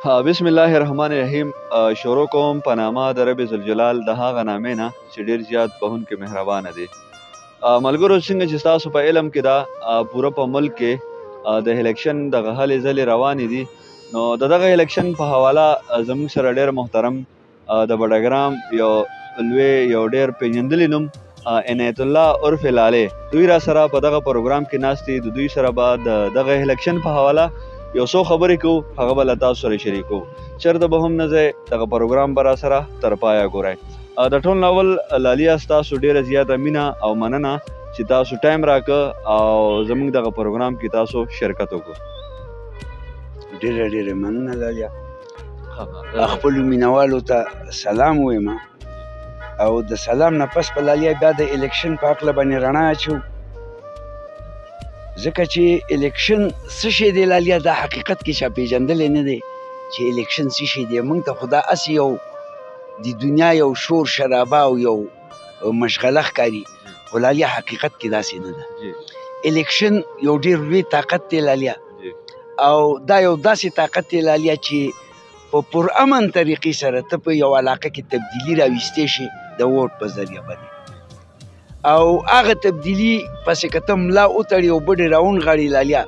بسم الله الرحمن الرحیم. شروع کوم په نامه د رب ذوالجلال د هغه نامې نه چې ډېر زیات بخښونکی مهربانه دی. ملګرو، څنګه چې ستاسو په علم کې دا پوره په ملک کې د الیکشن دغه هلې ځلې روانې دي، نو د دغه الیکشن په حواله زموږ سره ډېر محترم د بډګرام یو ډېر پیژندلی نوم عنایت الله عرف لاله دوی را سره په دغه پروګرام کې ناست دي. د دوی سره به د دغه الیکشن په حواله یو څو خبرې کوو، هغه به له تاسو سره شریکو. چېرته به هم نه ځئ، دغه پروګرام به را سره تر پایه ګورئ. د ټول نه اول لالیا، ستاسو ډېره زیاته مینه او مننه چې تاسو ټایم راکړه او زموږ دغه پروګرام کې تاسو شرکت وکړو. ډېره مننه لالیا. خپلو مینوالو ته سلام وایم او د سلام نه پس په لالیا بیا د الیکشن په هکله باندې رڼا اچو، ځکه چې الیکشن څه شی دی لالیا، دا حقیقت کې چا پیژندلی نه دی چې الیکشن څه شی دی. موږ ته خو دا هسې یو د دنیا یو شور شرابه او یو مشغله ښکاري، خو لالیا حقیقت کې داسې نه ده. الیکشن یو ډېر لوی طاقت دی لالیا، او دا یو داسې طاقت دی لالیا چې په پرامن طریقې سره ته په یو علاقه کې تبدیلي راویستی شي د ووټ په ذریعه باندې، او هغه تبدیلي پسې که ته ملا وتړي او بډې راونغاړي لالیا،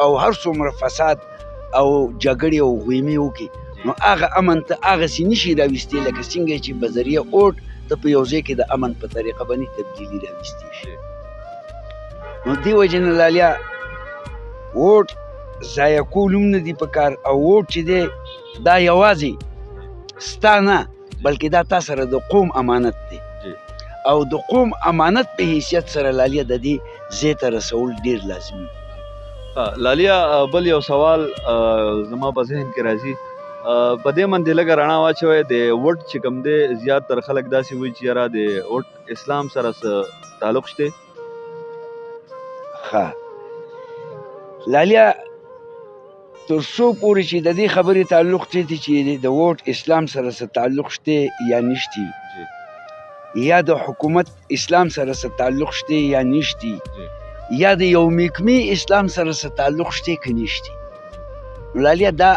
او هر څومره فساد او جګړې او غویمې وکړي، نو هغه امن ته هغسې نشي راویستی لکه څنګه چې په ذریعه ووټ ته په یو ځای کې د امن په طریقه باندې تبدیلي راویستی شي. نو دې وجې نه لالیا ووټ ضایع کول هم نه دي پکار، او ووټ چې دی دا یوازې ستا نه بلکې دا تا سره د قوم امانت دی، او د قوم امانت په حیثیت سره لالیا د دې ځای ته رسول ډېر لازمي. لالیا، بل یو سوال زما په ذهن کې راځي. په دې باندې لږه رڼا واچوئ. د ووټ چې کوم دی، زیاتره خلک داسې وایي چې یاره د ووټ اسلام سره څه تعلق شته؟ ښه لالیا، تر څو پورې چې د دې خبرې تعلق دی چې د ووټ اسلام سره څه تعلق شته یا نشتی، یا د حکومت اسلام سره څه تعلق شته یا نشتی، یا د یو محکمې اسلام سره څه تعلق شته که نشتی، نو لالیا دا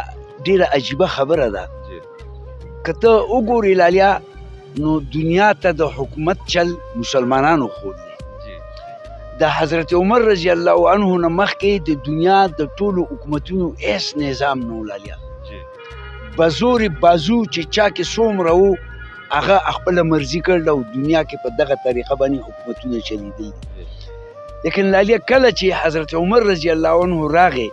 ډېره عجیبه خبره ده. که ته وګورې لالیا، نو دنیا ته د حکومت چل مسلمانانو ښود دی. د حضرت عمر رضی الله عنه نه مخکې د دنیا د ټولو حکومتونو هیڅ نظام نه و لالیا. بزور بازو چې چا کې څومره و، هغه خپله مرضي کړل او دنیا کې په دغه طریقه باندې حکومتونه چلیدل. لیکن لالیا کله چې حضرت عمر رضی الله عنه راغی،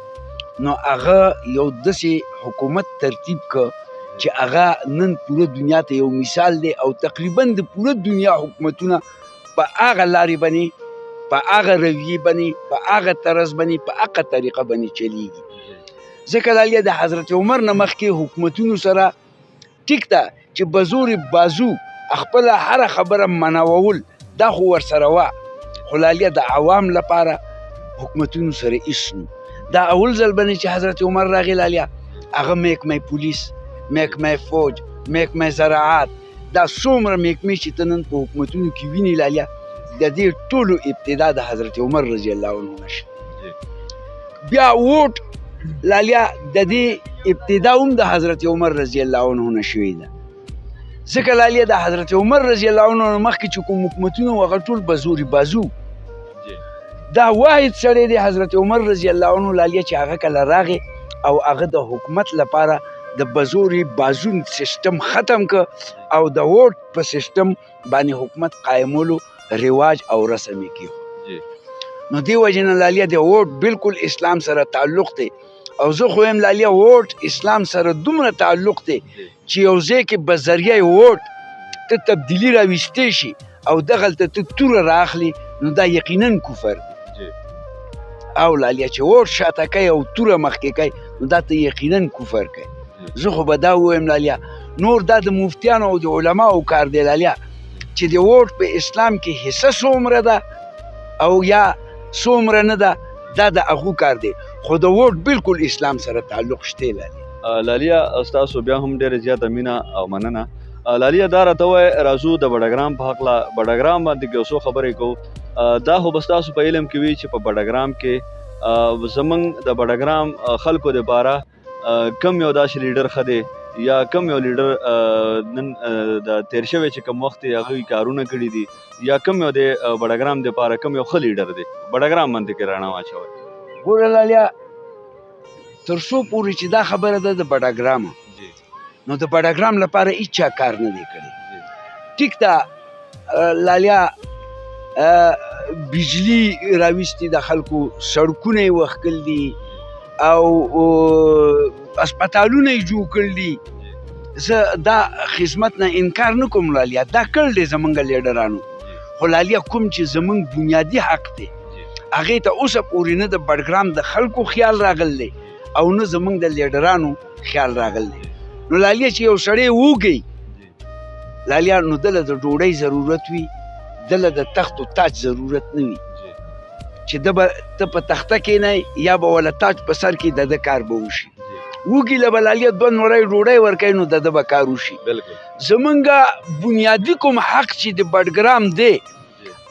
نو هغه یو داسې حکومت ترتیب که چې هغه نن پوره دنیا ته یو مثال دی، او تقریبا د پوره دنیا حکومتونه په هغه لارې باندې، په هغه رویې باندې، په هغه طرز باندې، په هغه طریقه باندې چلیږي. ځکه لالیا د حضرت عمر نه مخکې حکومتونو سره ټیک ده چې بزور بازو خپله هره خبره مناوول دا خو ورسره وه، خو لالیا د عوام لپاره حکومتونو سره هېڅ نو. دا اول ځل باندې چې حضرت عمر راغی لالیا، هغه محکمه پولیس، محکمه فوج، محکمه زراعت، دا څومره محکمې چې ته نن په حکومتونو کې ویني لالیا، د دې ټولو ابتدا د حضرت عمر رضی الله عنه نشه. بیا ووټ لالیا د دې ابتدا هم د حضرت عمر رضی الله عنه نه شوې ده، ځکه لالیا د حضرت عمر رضی الله عنه نه مخکې چې کوم حکومتونه وو، هغه ټول بزوري بازو. دا واحد سړی دی حضرت عمر رضی الله عنه لالیا چې هغه کله راغی او هغه د حکومت لپاره د بزوري بازون سیستم ختم که، او د ووټ په سیستم باندې حکومت قایمولو رواج او رسم یې کېښود. نو دې وجې نه لالیا د ووټ بالکل اسلام سره تعلق دی، او زه خو یم لالیا ووټ اسلام سره دومره تعلق دی چې یو ځای کې به ذریعه ووټ ته تبدیلي راویستی شي او دغلته ته توره رااخلي، نو دا یقینا کفر دی. او لالیا چې ووټ شاته کوي او توره مخکې کوي، نو دا ته یقینا کفر کوي. زه خو به دا ووایم لالیا، نور دا د مفتیانو او د علماو کار دی لالیا، چې د ووټ په اسلام کې حصه څومره ده او یا څومره نه ده، دا د هغو کار دی، خو د ووټ بالکل اسلام سره تعلق شته لالیا. لالیا، ستاسو بیا هم ډېره زیاته مینه او مننه. لالیا، دا راته ووایه، راځو د بډګرام په هکله بډګرام باندې یو څو خبرې کوو. دا خو به ستاسو په علم کې وي چې په بډګرام کې زمونږ د بډګرام خلکو دپاره کم یو داسې لیډر ښه دی یا کم یو لیډر نن د تیر شوی چې کم وخت یې هغوی کارونه کړي دي یا کم یو دی بډګرام دپاره کم یو ښه لیډر دی بډګرام باندې کې رڼا واچوئ. ګوره لالیا تر څو پورې چې دا خبره ده د بډګرامه نو د بډګرام لپاره هیچا کار نه دی کړی. ټیک ده لالیا بجلی راویستي د خلکو سړکونه یې وښکل دي او اسپتالونه یې جوړ کړل دي. زه دا خدمت نه انکار نه کوم لالیا دا کړل دی زمونږ لیډرانو خو لالیا کوم چې زمونږ بنیادي حق دی هغې ته اوسه پورې نه د بډګرام د خلکو خیال راغلی او نه زمونږ د لیډرانو خیال راغلی. نو لالیا چې یو سړی وږی لالیا نو دله د ډوډۍ ضرورت وي دله د تخت و تاج ضرورت نه وي چې ته په تخته کښېنئ یا به وله تاج په سر کې د ده کار به وشي. وږي له به لالیا دوه نوری ډوډۍ ورکوي نو د ده به کار وشي. زمونږ بنیادي کوم حق چې د بډګرام دی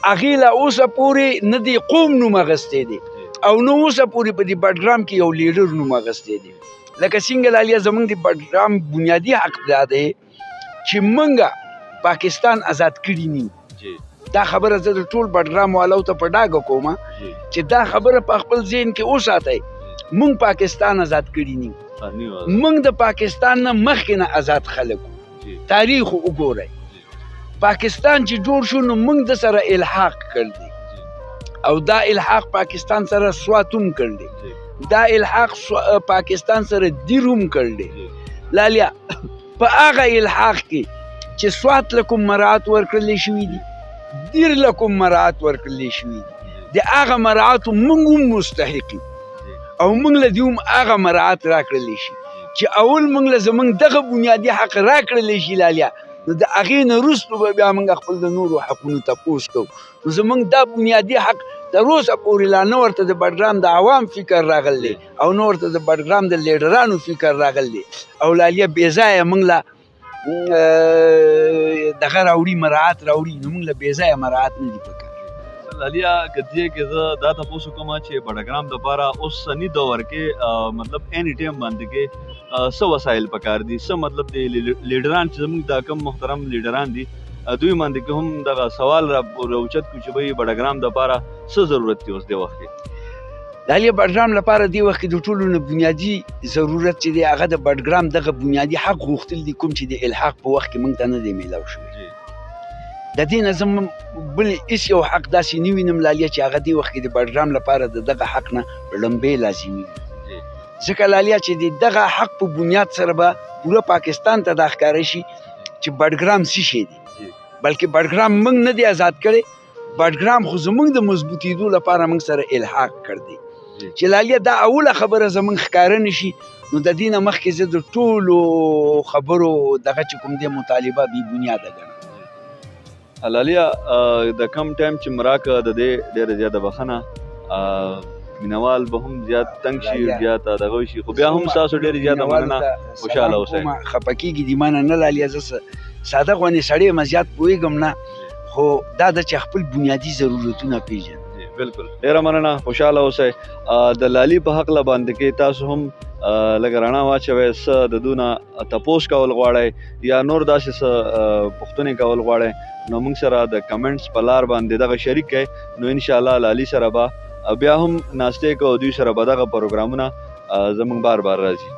هغې له اوسه پورې نه دی قوم نوم اخیستی دی او نه اوسه پورې په دې بډګرام کې یو لیډر نوم اخیستی دی. لکه څنګه لالیا زمونږ د بډګرام بنیادي حق دا دی چې موږ پاکستان آزاد کړي نه دا خبره زه د ټول بډګرام والو ته په ډاګه کومه چې دا خبره په خپل ذهن کې وساتئ موږ پاکستان آزاد کړي نه موږ د پاکستان نه مخکې نه آزاد خلک وو. تاریخ وګورئ پاکستان چې جوړ شو نو موږ د سره الحاق کړ دی او دا الحاق پاکستان سره سوات هم کړ دی دا الحاق پاکستان سره دیر هم کړ دی. لالیا په هغه الحاق کې چې سوات له کوم مراعات ورکړلی شوي دي دیر له کوم مراعات ورکړلی شوي دي د هغه مراعاتو موږ هم مستحق یو او موږ له دې هم هغه مراعات راکړلی شي چې اول موږ له زموږ دغه بنیادي حق راکړلی شي لالیا نو د هغې نه وروستو به بیا موږ خپل د نورو حقونو تپوس کوو. نو زموږ دا بنیادي حق تر اوسه پورې لا نه ورته د بډګرام د عوام فکر راغلی او نه ورته د بډګرام د لیډرانو فکر راغلی او لالیا بې ځایه موږ له دغه راوړي مراعات راوړي نو موږ له بې ځایه مراعات نه دي پکار. لالیا که دې کې زه دا تپوس وکړم چې بډګرام دپاره اوسني دور کې مطلب اینی ټایم باندې کې څه وسایل پکار دي څه مطلب د لیډران چې زموږ دا کم محترم لیډران دي دوی باندې کې هم دغه سوال راوچت کړو چې بھئی بډګرام دپاره څه ضرورت دی اوس دې وخت کې. لالیا بډګرام لپاره دې وخت کې د ټولو نه بنیادي ضرورت چې دی هغه د بډګرام دغه بنیادي حق غوښتل دي کوم چې د الحاق په وخت کې موږ ته نه دی میلاو شوی. د دې نه زه بل هېڅ یو حق داسې نه وینم لالیا چې هغه دې وخت کې د بډګرام لپاره د دغه حق نه لومبی لازمي وي ځکه لالیا چې د دغه حق په بنیاد سره به پوره پاکستان ته دا ښکاره شي چې بډګرام څه شی دی بلکې بډګرام موږ نه دی آزاد کړی بډګرام خو زموږ د مضبوطېدو لپاره موږ سره الحاق کړ دی چې لالیا دا اوله خبره زموږ ښکاره نه شي نو د دې نه مخکې زه د ټولو خبرو دغه چې کوم دی مطالبه بې بنیاده ګڼم. لالیا د کم ټایم چې مراکه د دې ډېره زیاته بخښنه مینوال به هم زیات تنګ شي زیاته دغه شي خو بیا هم ستاسو ډېرې زیاته مننه خوشحاله اوسئ. خفه کېږي دې مانه نه لالیا زه ساده غوندې سړی یم زیات پوهېږم نه خو دا ده چې خپل بنیادي ضرورتونه پېژنم. بالکل ډېره مننه خوشحاله اوسئ. د لالي په هکله باندې کې تاسو هم لږه رڼا واچوئ څه د دوی نه تپوس کول غواړئ یا نور داسې څه پوښتنې کول غواړئ نو موږ سره د کمنټس په لار باندې دغه شریک کړئ نو انشاءالله لالي سره به بیا هم ناستې کوو دوی سره به دغه پروګرامونه زموږ بار بار راځي.